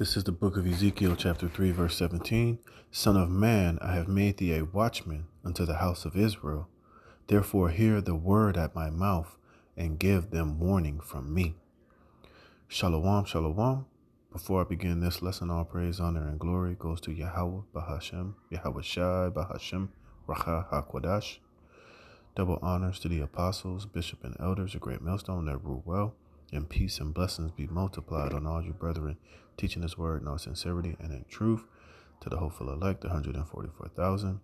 This is the book of Ezekiel, chapter 3, verse 17. Son of man, I have made thee a watchman unto the house of Israel. Therefore hear the word at my mouth, and give them warning from me. Shalom, shalom. Before I begin this lesson, all praise, honor, and glory goes to Yahweh, Bahashem, Yahweh Shai, Bahashem, Racha HaKodash. Double honors to the apostles, bishop, and elders, a great millstone that rule well, and peace and blessings be multiplied on all you brethren, teaching this word in all sincerity and in truth, to the hopeful elect, 144,000,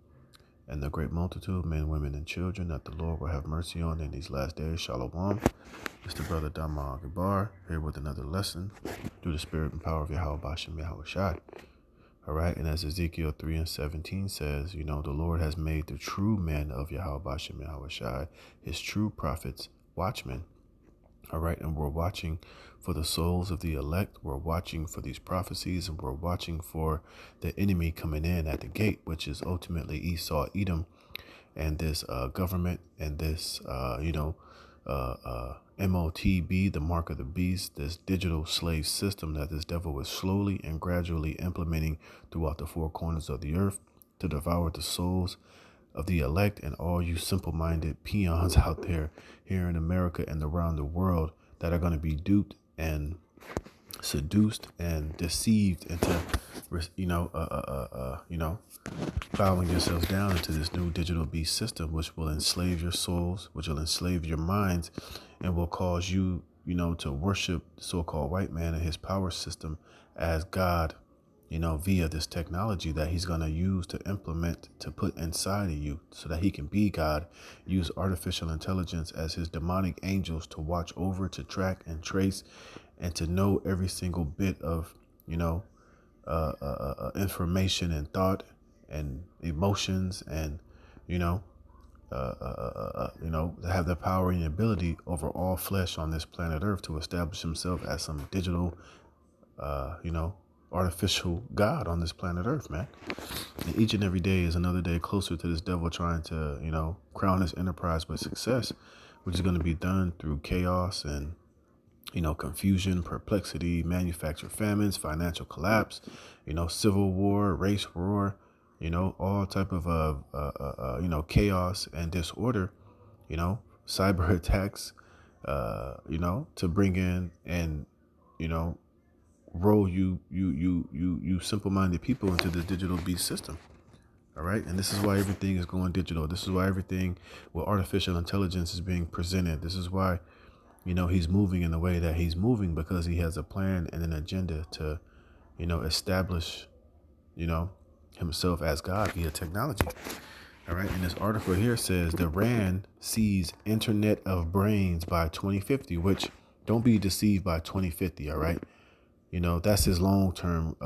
and the great multitude, men, women, and children, that the Lord will have mercy on in these last days. Shalom. It's the brother I.O.B here with another lesson through the spirit and power of Yahweh Bashem Yahweh Shai. All right, and as Ezekiel 3 and 17 says, the Lord has made the true men of Yahweh Bashem Yahweh Shai, his true prophets, watchmen. All right, and we're watching for the souls of the elect. We're watching for these prophecies, and we're watching for the enemy coming in at the gate, which is ultimately Esau, Edom, and this government, and this, M.O.T.B, the mark of the beast, this digital slave system that this devil is slowly and gradually implementing throughout the four corners of the earth to devour the souls of the elect and all you simple-minded peons out there here in America and around the world that are going to be duped and seduced and deceived into, bowing yourselves down into this new digital beast system, which will enslave your souls, which will enslave your minds, and will cause you, to worship the so-called white man and his power system as God, via this technology that he's going to use to implement, to put inside of you so that he can be God, use artificial intelligence as his demonic angels to watch over, to track and trace, and to know every single bit of, information and thought and emotions and, to have the power and ability over all flesh on this planet Earth to establish himself as some digital, artificial God on this planet Earth, man. And each and every day is another day closer to this devil trying to, crown his enterprise with success, which is going to be done through chaos and, confusion, perplexity, manufactured famines, financial collapse, civil war, race war, all type of, chaos and disorder, cyber attacks, to bring in and, roll you simple-minded people into this digital beast system. All right. And this is why everything is going digital. This is why everything with artificial intelligence is being presented. This is why, he's moving in the way that he's moving, because he has a plan and an agenda to, establish, himself as God via technology. All right. And this article here says the RAND sees Internet of Brains by 2050, which don't be deceived by 2050. All right. That's his long-term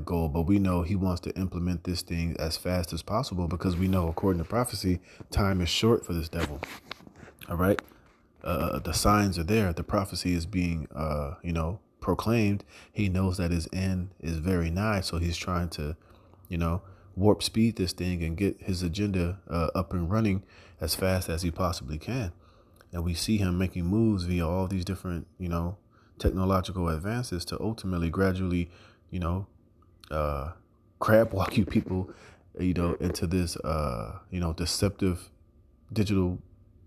goal. But we know he wants to implement this thing as fast as possible, because we know, according to prophecy, time is short for this devil. All right. The signs are there. The prophecy is being, proclaimed. He knows that his end is very nigh. So he's trying to, warp speed this thing and get his agenda up and running as fast as he possibly can. And we see him making moves via all these different, technological advances to ultimately gradually, crab walk you people, into this, deceptive digital,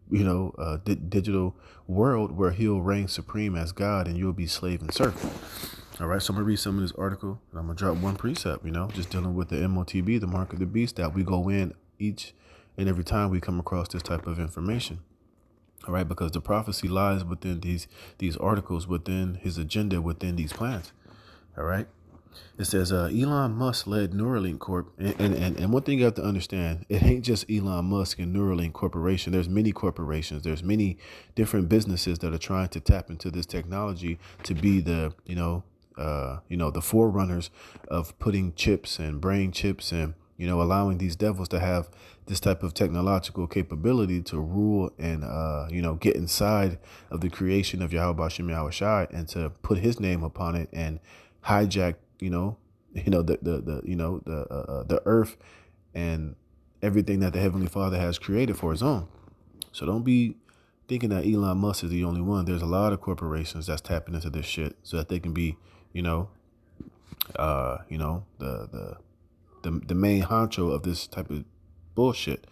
digital world where he'll reign supreme as God and you'll be slave and serf. All right. So I'm going to read some of this article, and I'm going to drop one precept, just dealing with the M.O.T.B, the mark of the beast, that we go in each and every time we come across this type of information. All right, because the prophecy lies within these articles, within his agenda, within these plans. All right. It says Elon Musk led Neuralink Corp. And one thing you have to understand, it ain't just Elon Musk and Neuralink Corporation. There's many corporations. There's many different businesses that are trying to tap into this technology to be the, the forerunners of putting chips and brain chips and, allowing these devils to have this type of technological capability to rule and, get inside of the creation of Yahweh Bashem Yahweh Shai, and to put his name upon it and hijack, the earth and everything that the Heavenly Father has created for his own. So don't be thinking that Elon Musk is the only one. There's a lot of corporations that's tapping into this shit so that they can be, you know, the main honcho of this type of bullshit.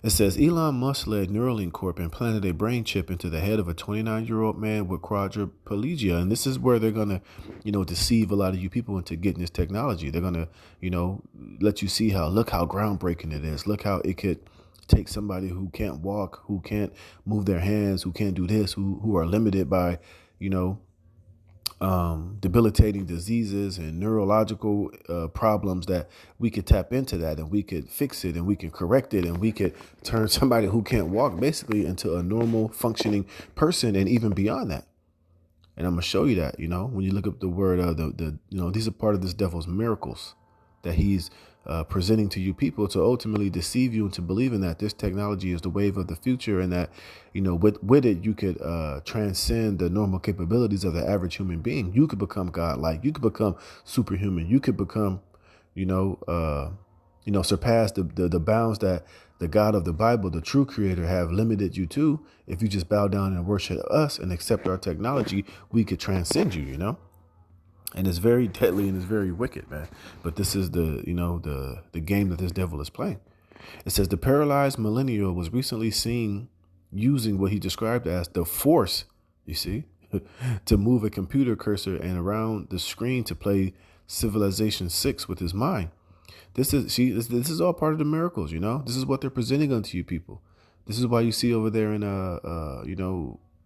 It says Elon Musk led Neuralink Corp implanted a brain chip into the head of a 29-year-old man with quadriplegia. And this is where they're going to, you know, deceive a lot of you people into getting this technology. They're going to, you know, let you see look how groundbreaking it is. Look how it could take somebody who can't walk, who can't move their hands, who can't do this, who are limited by, you know, debilitating diseases and neurological problems, that we could tap into that and we could fix it and we can correct it and we could turn somebody who can't walk basically into a normal functioning person and even beyond that. And I'm gonna show you that, you know, when you look up the word, you know, these are part of this devil's miracles that he's presenting to you people to ultimately deceive you into believing that this technology is the wave of the future, and that, you know, with it, you could transcend the normal capabilities of the average human being. You could become godlike. You could become superhuman. You could become, you know, surpass the bounds that the God of the Bible, the true creator, have limited you to. If you just bow down and worship us and accept our technology, we could transcend you, you know? And it's very deadly and it's very wicked, man. But this is the game that this devil is playing. It says the paralyzed millennial was recently seen using what he described as the force, you see, to move a computer cursor and around the screen to play Civilization 6 with his mind. This is all part of the miracles, you know. This is what they're presenting unto you people. This is why you see over there in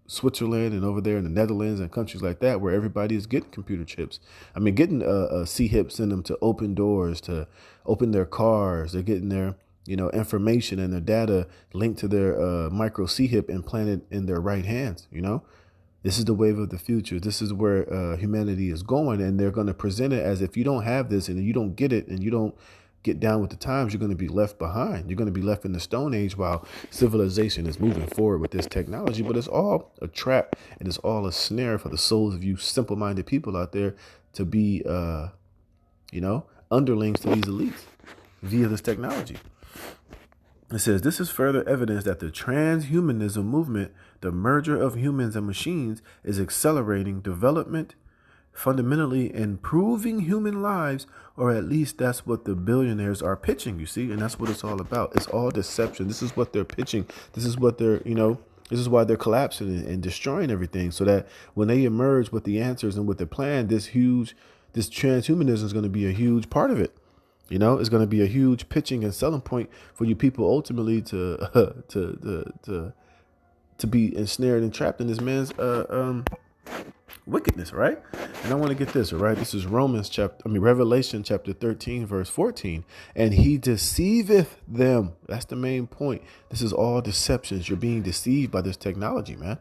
Switzerland and over there in the Netherlands and countries like that, where everybody is getting computer chips. I mean, getting C-hips in them to open doors, to open their cars. They're getting their, you know, information and their data linked to their micro C-hip implanted in their right hands, you know. This is the wave of the future. This is where humanity is going, and they're going to present it as if you don't have this and you don't get it and you don't get down with the times, you're going to be left behind. You're going to be left in the Stone Age while civilization is moving forward with this technology. But it's all a trap, and it's all a snare for the souls of you simple-minded people out there to be, underlings to these elites via this technology. It says this is further evidence that the transhumanism movement, the merger of humans and machines, is accelerating development, fundamentally improving human lives, or at least that's what the billionaires are pitching, you see, and that's what it's all about. It's all deception. This is what they're pitching. This is what they're, this is why they're collapsing and destroying everything, so that when they emerge with the answers and with the plan, this transhumanism is going to be a huge part of it. You know, it's going to be a huge pitching and selling point for you people ultimately to be ensnared and trapped in this man's wickedness, right? And I want to get this, all right? This is Revelation chapter 13, verse 14. And he deceiveth them. That's the main point. This is all deceptions. You're being deceived by this technology, man.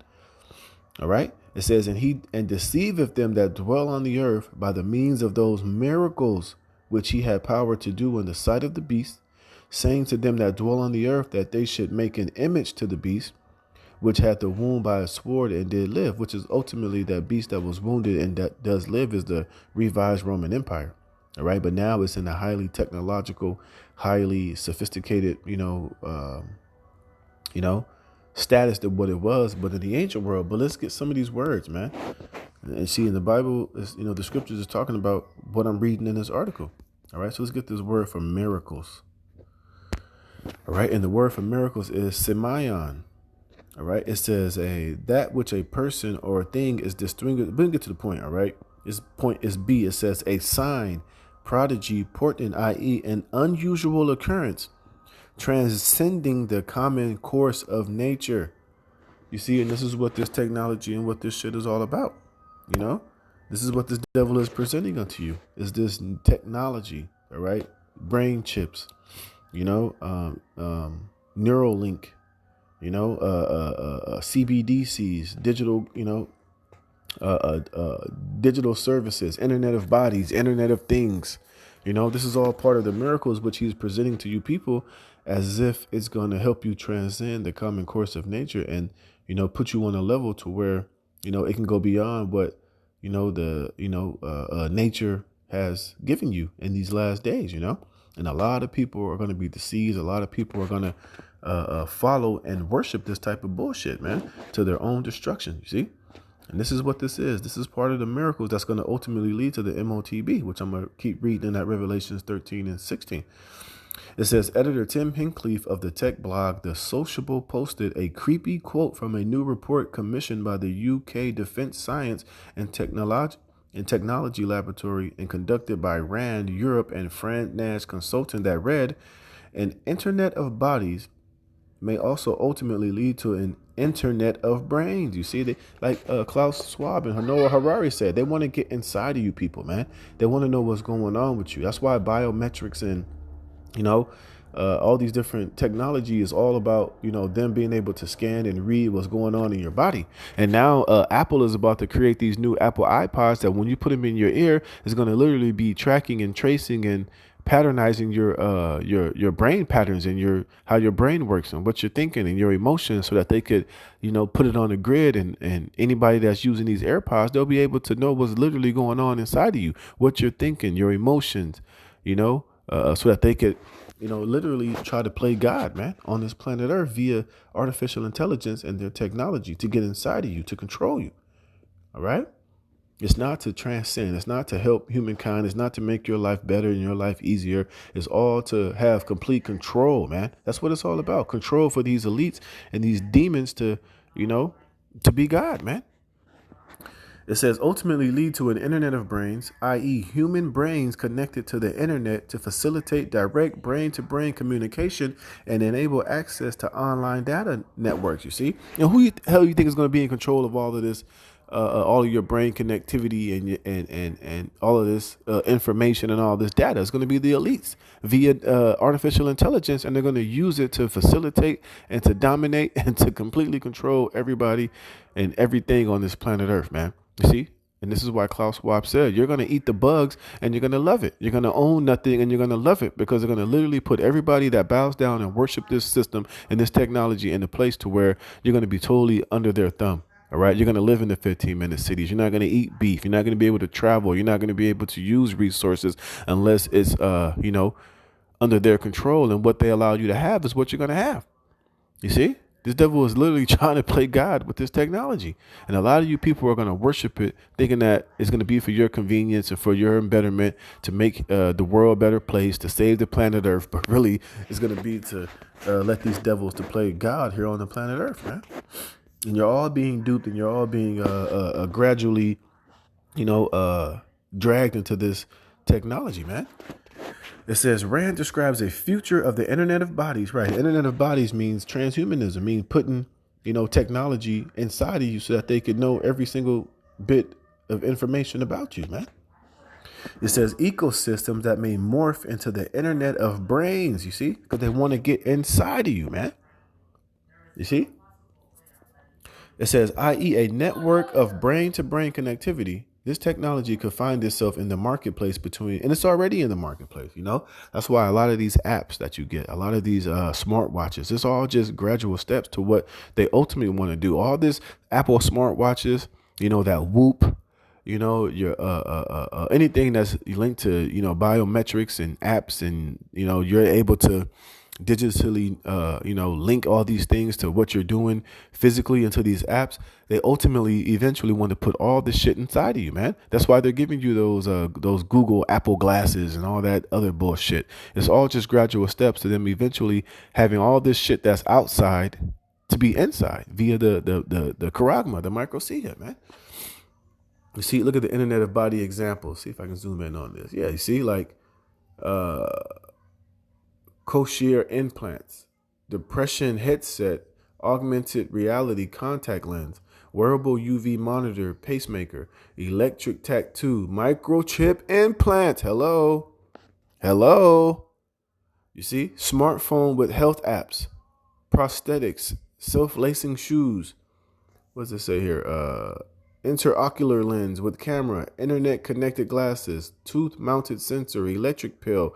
All right? It says, and deceiveth them that dwell on the earth by the means of those miracles which he had power to do in the sight of the beast, saying to them that dwell on the earth that they should make an image to the beast, which had the wound by a sword and did live, which is ultimately that beast that was wounded and that does live is the revised Roman Empire. All right. But now it's in a highly technological, highly sophisticated, status than what it was, but in the ancient world. But let's get some of these words, man. And see, in the Bible, the scriptures is talking about what I'm reading in this article. All right. So let's get this word for miracles. All right. And the word for miracles is semaion. All right. It says that which a person or a thing is distinguished. But get to the point. All right. This point is B. It says a sign, prodigy, portent, i.e. an unusual occurrence, transcending the common course of nature. You see, and this is what this technology and what this shit is all about. You know, this is what this devil is presenting unto you, is this technology. All right. Brain chips, Neuralink, CBDCs, digital, digital services, Internet of Bodies, Internet of Things. This is all part of the miracles which he's presenting to you people as if it's going to help you transcend the common course of nature and, put you on a level to where, it can go beyond what, nature has given you in these last days, and a lot of people are going to be deceived. A lot of people are going to follow and worship this type of bullshit, man, to their own destruction. You see? And this is what this is. This is part of the miracles that's going to ultimately lead to the M.O.T.B, which I'm going to keep reading in that Revelations 13 and 16. It says, editor Tim Hinckliffe of the tech blog The Sociable posted a creepy quote from a new report commissioned by the UK Defense Science and Technology Laboratory and conducted by RAND Europe and Fran Nash Consultant that read, an Internet of Bodies may also ultimately lead to an internet of brains. You see, they like Klaus Schwab and Noah Harari said, they want to get inside of you people, man. They want to know what's going on with you. That's why biometrics and you know, all these different technology is all about, them being able to scan and read what's going on in your body. And now Apple is about to create these new Apple iPods that when you put them in your ear, is going to literally be tracking and tracing and patternizing your brain patterns and how your brain works and what you're thinking and your emotions so that they could, put it on the grid and anybody that's using these AirPods, they'll be able to know what's literally going on inside of you, what you're thinking, your emotions, so that they could, literally try to play God, man, on this planet Earth via artificial intelligence and their technology to get inside of you, to control you. All right. It's not to transcend. It's not to help humankind. It's not to make your life better and your life easier. It's all to have complete control, man. That's what it's all about. Control for these elites and these demons to be God, man. It says ultimately lead to an internet of brains, i.e. human brains connected to the internet to facilitate direct brain-to-brain communication and enable access to online data networks, you see? And who the hell you think is going to be in control of all of this, all of your brain connectivity and all of this information and all this data? It's going to be the elites via artificial intelligence, and they're going to use it to facilitate and to dominate and to completely control everybody and everything on this planet Earth, man. You see? And this is why Klaus Schwab said, you're going to eat the bugs and you're going to love it. You're going to own nothing and you're going to love it because they're going to literally put everybody that bows down and worship this system and this technology in a place to where you're going to be totally under their thumb. All right. You're going to live in the 15-minute cities. You're not going to eat beef. You're not going to be able to travel. You're not going to be able to use resources unless it's, under their control. And what they allow you to have is what you're going to have. You see? This devil is literally trying to play God with this technology. And a lot of you people are going to worship it, thinking that it's going to be for your convenience and for your betterment, to make the world a better place, to save the planet Earth. But really, it's going to be to let these devils to play God here on the planet Earth, man. And you're all being duped and you're all being gradually, dragged into this technology, man. It says Rand describes a future of the Internet of Bodies. Right. Internet of Bodies means transhumanism, means putting, technology inside of you so that they could know every single bit of information about you, man. It says ecosystems that may morph into the Internet of Brains, you see, because they want to get inside of you, man. You see? It says, i.e. a network of brain-to-brain connectivity. This technology could find itself in the marketplace and it's already in the marketplace, That's why a lot of these apps that you get, a lot of these smartwatches, it's all just gradual steps to what they ultimately want to do. All this Apple smartwatches, that Whoop, your anything that's linked to, biometrics and apps and, you're able to digitally, link all these things to what you're doing physically into these apps. They ultimately, eventually want to put all this shit inside of you, man. That's why they're giving you those Google Apple glasses and all that other bullshit. It's all just gradual steps to them eventually having all this shit that's outside to be inside via the charagma, the microcea, man. You see, look at the Internet of Body example. See if I can zoom in on this. Yeah, you see, like, cochlear implants, depression headset, augmented reality contact lens, wearable UV monitor, pacemaker, electric tattoo, microchip implants. Hello. You see, smartphone with health apps, prosthetics, self-lacing shoes. What does it say here? Interocular lens with camera, internet connected glasses, tooth mounted sensor, electric pill,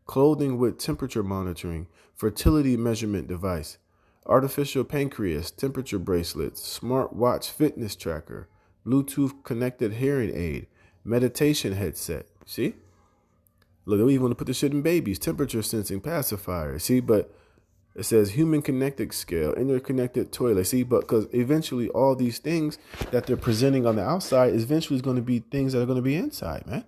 clothing with temperature monitoring, fertility measurement device, artificial pancreas, temperature bracelets, smartwatch fitness tracker, Bluetooth connected hearing aid, meditation headset. See? Look, we even want to put this shit in babies, temperature sensing pacifier. See, but It says human connected scale, interconnected toilet. See, but because eventually all these things that they're presenting on the outside is eventually going to be things that are going to be inside, man.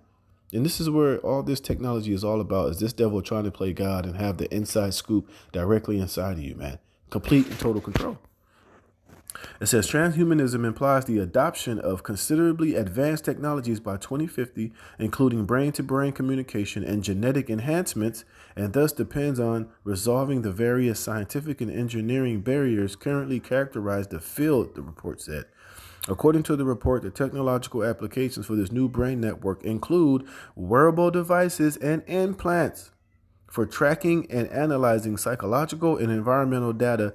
And this is where all this technology is all about, is this devil trying to play God and have the inside scoop directly inside of you, man. Complete and total control. It says transhumanism implies the adoption of considerably advanced technologies by 2050, including brain-to-brain communication and genetic enhancements, and thus depends on resolving the various scientific and engineering barriers currently characterize the field, the report said. According to the report, the technological applications for this new brain network include wearable devices and implants for tracking and analyzing psychological and environmental data.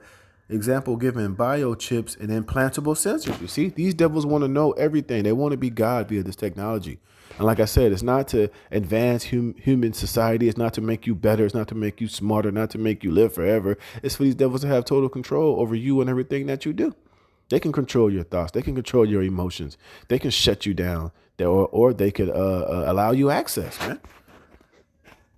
Example given: biochips and implantable sensors. You see, these devils want to know everything. They want to be God via this technology. And like I said, it's not to advance human society. It's not to make you better. It's not to make you smarter, not to make you live forever. It's for these devils to have total control over you and everything that you do. They can control your thoughts. They can control your emotions. They can shut you down, or they could allow you access, man.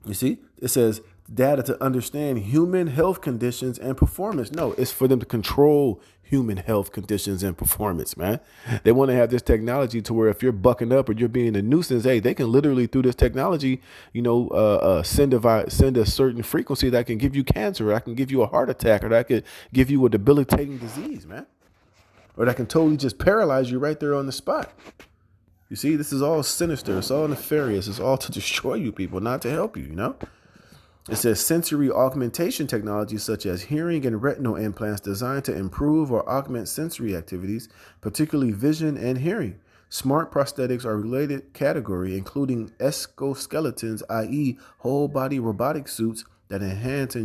You see, it says data to understand human health conditions and performance. No, it's for them to control human health conditions and performance, man. They want to have this technology to where if you're bucking up or you're being a nuisance, hey, they can literally through this technology, send a certain frequency that can give you cancer, or that can give you a heart attack, or that could give you a debilitating disease, man. Or that can totally just paralyze you right there on the spot. You see, this is all sinister. It's all nefarious. It's all to destroy you people, not to help you, It says sensory augmentation technologies such as hearing and retinal implants designed to improve or augment sensory activities, particularly vision and hearing. Smart prosthetics are a related category, including exoskeletons, i.e. whole body robotic suits that enhance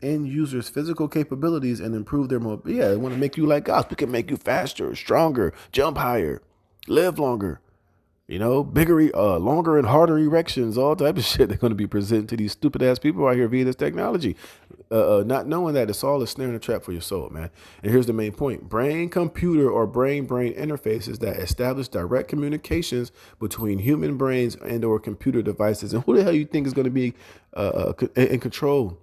end users' physical capabilities and improve their mobility. Yeah, they want to make you like us. We can make you faster, stronger, jump higher, live longer. Bigger, longer and harder erections, all type of shit they're going to be presenting to these stupid ass people out here via this technology. Not knowing that it's all a snare and a trap for your soul, man. And here's the main point: brain computer or brain interfaces that establish direct communications between human brains and or computer devices. And who the hell you think is going to be in control?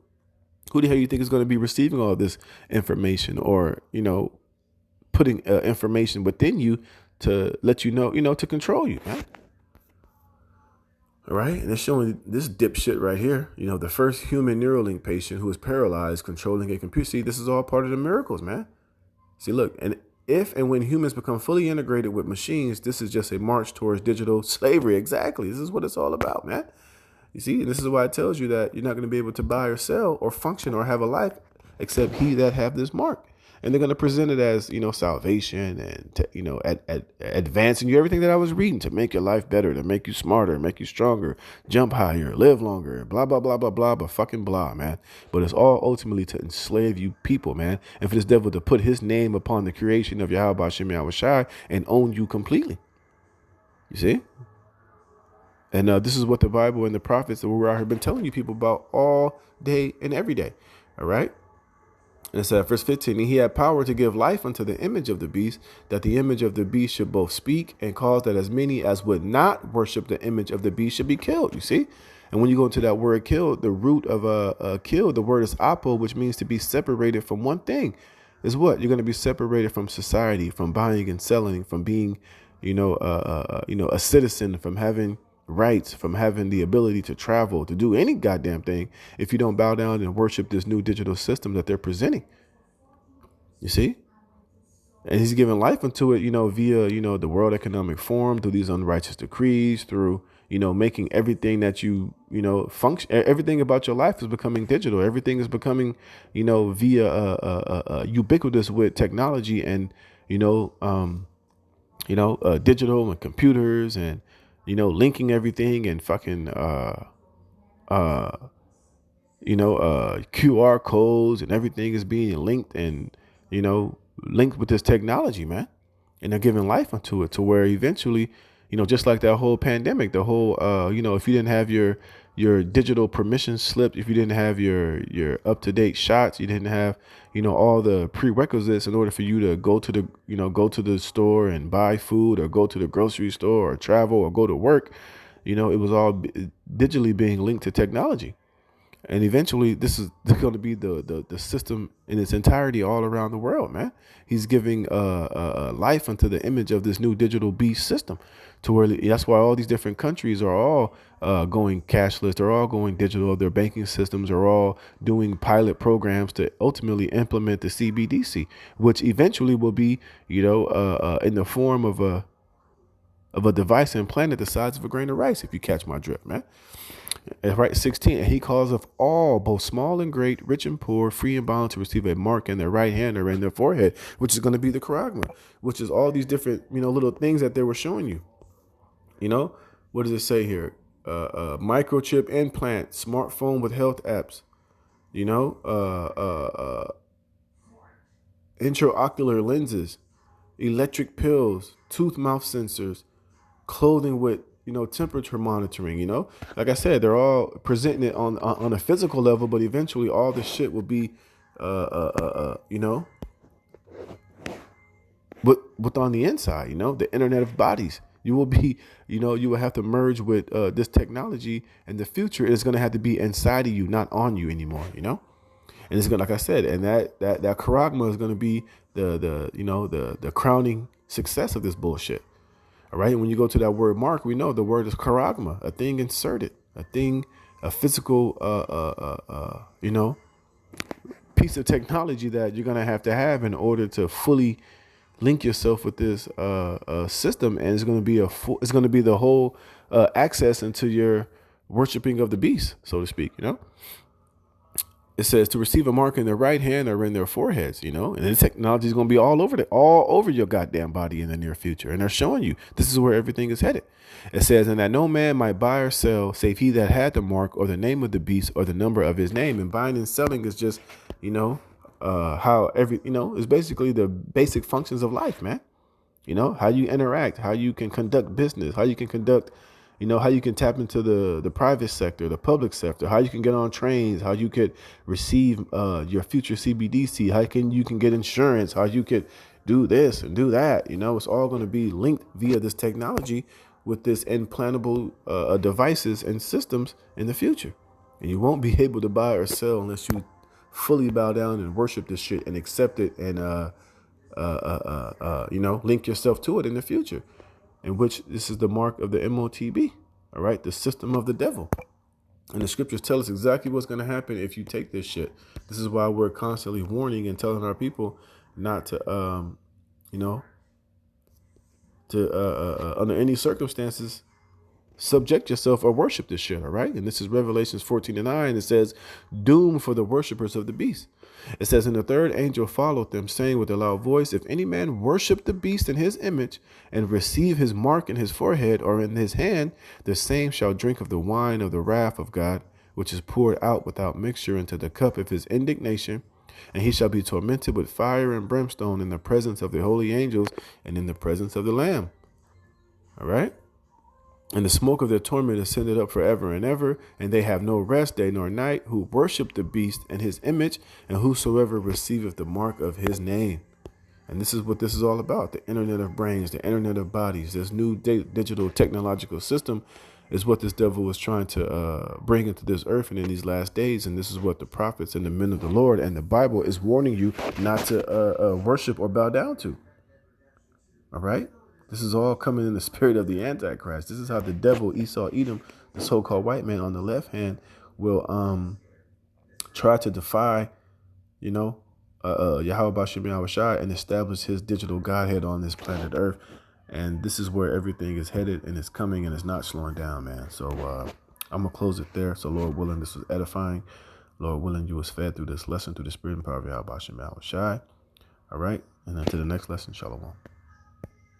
Who the hell you think is going to be receiving all this information, or, putting information within you to let you know, to control you, man? All right. And they're showing this dipshit right here, the first human Neuralink patient who was paralyzed controlling a computer. See, this is all part of the miracles, man. See, look, and if and when humans become fully integrated with machines, this is just a march towards digital slavery. Exactly. This is what it's all about, man. You see, this is why it tells you that you're not going to be able to buy or sell or function or have a life except he that have this mark. And they're going to present it as, salvation and, advancing you, everything that I was reading to make your life better, to make you smarter, make you stronger, jump higher, live longer, blah, blah, blah, blah, blah, but fucking blah, man. But it's all ultimately to enslave you people, man. And for this devil to put his name upon the creation of Yahweh Shem Yahweh Shai and own you completely. You see? And this is what the Bible and the prophets that we're out here been telling you people about all day and every day. All right. And it said, verse 15, and he had power to give life unto the image of the beast, that the image of the beast should both speak and cause that as many as would not worship the image of the beast should be killed. You see? And when you go into that word killed, the root of killed, the word is apo, which means to be separated from one thing. Is what? You're going to be separated from society, from buying and selling, from being, a citizen, from having rights, from having the ability to travel, to do any goddamn thing, if you don't bow down and worship this new digital system that they're presenting. You see? And he's giving life into it, via, the World Economic Forum, through these unrighteous decrees, through, making everything that you, function, everything about your life is becoming digital. Everything is becoming, via ubiquitous with technology and, digital and computers and, linking everything and fucking, QR codes and everything is being linked and, linked with this technology, man. And they're giving life unto it to where eventually, just like that whole pandemic, the whole, if you didn't have your digital permission slip, if you didn't have your up-to-date shots, you didn't have, all the prerequisites in order for you to go to the store and buy food or go to the grocery store or travel or go to work, it was all digitally being linked to technology. And eventually, this is going to be the system in its entirety all around the world, man. He's giving life unto the image of this new digital beast system, to where that's why all these different countries are all going cashless. They're all going digital. Their banking systems are all doing pilot programs to ultimately implement the CBDC, which eventually will be, in the form of a device implanted the size of a grain of rice. If you catch my drift, man. Right, 16. And he calls of all, both small and great, rich and poor, free and bound, to receive a mark in their right hand or in their forehead, which is going to be the charagma, which is all these different, little things that they were showing you. What does it say here? Microchip implant, smartphone with health apps, intraocular lenses, electric pills, tooth mouth sensors, clothing with temperature monitoring. Like I said, they're all presenting it on a physical level, but eventually all this shit will be but on the inside, the internet of bodies. You will be, you will have to merge with this technology, and the future is going to have to be inside of you, not on you anymore. And it's going, like I said, and that charagma is going to be the crowning success of this bullshit. All right. And when you go to that word mark, we know the word is charagma, a thing inserted, a physical, piece of technology that you're going to have in order to fully link yourself with this system. And it's going to be it's going to be the whole access into your worshiping of the beast, so to speak. It says to receive a mark in their right hand or in their foreheads, and the technology is going to be all over your goddamn body in the near future. And they're showing you this is where everything is headed. It says, and that no man might buy or sell save he that had the mark or the name of the beast or the number of his name. And buying and selling is just, how is basically the basic functions of life, man. How you interact, how you can conduct business, how you can conduct, how you can tap into the private sector, the public sector, how you can get on trains, how you could receive your future CBDC, how you can get insurance, how you could do this and do that. It's all going to be linked via this technology with this implantable devices and systems in the future. And you won't be able to buy or sell unless you fully bow down and worship this shit and accept it and link yourself to it in the future, in which this is the mark of the M.O.T.B. All right, the system of the devil. And the scriptures tell us exactly what's going to happen if you take this shit. This is why we're constantly warning and telling our people not to, under any circumstances, subject yourself or worship this shit. All right. And this is Revelations 14:9. It says, doom for the worshipers of the beast. It says, and the third angel followed them, saying with a loud voice, if any man worship the beast in his image and receive his mark in his forehead or in his hand, the same shall drink of the wine of the wrath of God, which is poured out without mixture into the cup of his indignation. And he shall be tormented with fire and brimstone in the presence of the holy angels and in the presence of the Lamb. All right. And the smoke of their torment ascended up forever and ever, and they have no rest day nor night, who worship the beast and his image, and whosoever receiveth the mark of his name. And this is what this is all about. The internet of brains, the internet of bodies, this new digital technological system is what this devil was trying to bring into this earth and in these last days. And this is what the prophets and the men of the Lord and the Bible is warning you not to worship or bow down to. All right. This is all coming in the spirit of the Antichrist. This is how the devil, Esau, Edom, the so-called white man on the left hand, will try to defy, Yahweh Shai and establish his digital godhead on this planet Earth. And this is where everything is headed, and it's coming, and it's not slowing down, man. So I'm going to close it there. So Lord willing, this was edifying. Lord willing, you was fed through this lesson, through the spirit and power of Yahweh Shai. All right. And until the next lesson, Shalom.